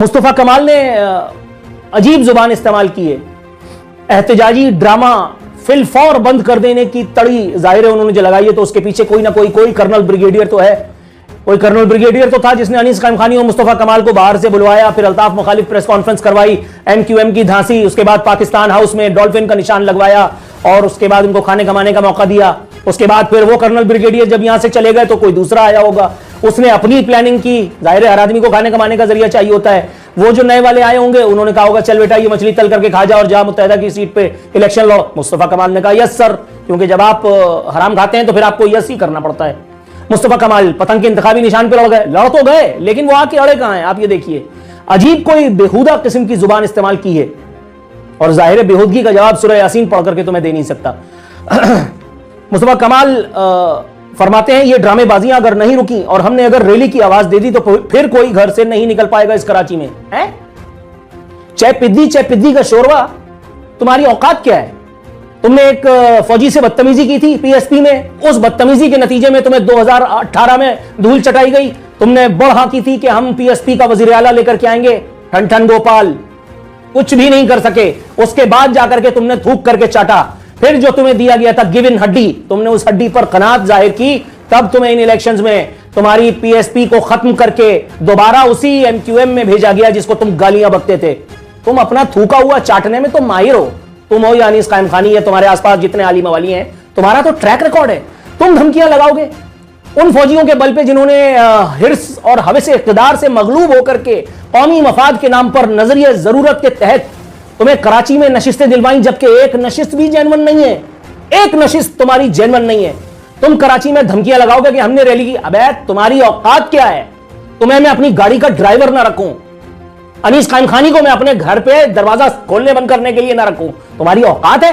मुस्तफा कमाल ने अजीब जुबान इस्तेमाल की है। एहतजाजी ड्रामा फिलफौर बंद कर देने की तड़ी जाहिर है उन्होंने जो लगाई है, तो उसके पीछे कोई ना कोई कर्नल ब्रिगेडियर तो है। कोई कर्नल ब्रिगेडियर तो था जिसने अनीस कायम खानी और मुस्तफा कमाल को बाहर से बुलवाया, फिर अल्ताफ मुखालिफ प्रेस कॉन्फ्रेंस करवाई, एमक्यूएम की धांसी, उसके बाद पाकिस्तान हाउस में डॉल्फिन का निशान लगवाया और उसके बाद उनको खाने कमाने का मौका दिया। उसके बाद फिर वो कर्नल ब्रिगेडियर जब यहां से चले गए तो कोई दूसरा आया होगा, उसने अपनी प्लानिंग की। जाहिर है हर आदमी को खाने कमाने का जरिया चाहिए होता है। वो जो नए वाले आए होंगे उन्होंने कहा होगा चल बेटा ये मछली तल करके खा जा और जा मुत्तहिदा की सीट पे इलेक्शन लड़ो। मुस्तफा कमाल ने कहा यस सर, क्योंकि जब आप हराम खाते हैं तो फिर आपको यस ही करना पड़ता है। मुस्तफा कमाल पतंग के इंतखाबी निशान पे लड़ तो गए, लेकिन वो आके अड़े कहां हैं आप ये देखिए। अजीब कोई बेहुदा किस्म की जुबान इस्तेमाल की है और जाहिर है बेहूदगी का जवाब सूरह यासीन पढ़ करके तो मैं दे नहीं सकता। मुस्तफा कमाल फरमाते हैं ये ड्रामेबाजियां अगर नहीं रुकी और हमने अगर रैली की आवाज दे दी तो फिर कोई घर से नहीं निकल पाएगा इस कराची में। है चाहे पिद्दी का शोरवा, तुम्हारी औकात क्या है? तुमने एक फौजी से बदतमीजी की थी पीएसपी में, उस बदतमीजी के नतीजे में तुम्हें 2018 में धूल चटाई गई। तुमने बढ़ हाँकी थी कि हम पीएसपी का वजीर आला लेकर के आएंगे, ठन ठन गोपाल कुछ भी नहीं कर सके। उसके बाद जाकर के तुमने थूक करके चाटा। फिर जो तुम्हें दिया गया था गिवन हड्डी, तुमने उस हड्डी पर कनात जाहिर की, तब तुम्हें इन इलेक्शंस में तुम्हारी पीएसपी को खत्म करके दोबारा उसी एमक्यूएम में भेजा गया जिसको तुम गालियां बकते थे। तुम अपना थूका हुआ चाटने में तो माहिर हो, तुम हो या अनीस कायम खानी है, तुम्हारे आसपास जितने आलिम वाली हैं, तुम्हारा तो ट्रैक रिकॉर्ड है। तुम धमकियां लगाओगे उन फौजियों के बल पे जिन्होंने हिर्स और हवस इख्तिदार से मगलूब होकर के कौमी मफाद के नाम पर नजरिए जरूरत के तहत तुम्हें कराची में नशिस्तें दिलवाई, जबकि एक नशिस्त भी जेन्युइन नहीं है। एक नशिस्त तुम्हारी जेन्युइन नहीं है। तुम कराची में धमकियां लगाओगे कि हमने रैली की। अबे तुम्हारी औकात क्या है? तुम्हें मैं अपनी गाड़ी का ड्राइवर ना रखूं, अनीस कायम खानी को मैं अपने घर पे दरवाजा खोलने बंद करने के लिए ना रखूं, तुम्हारी औकात है?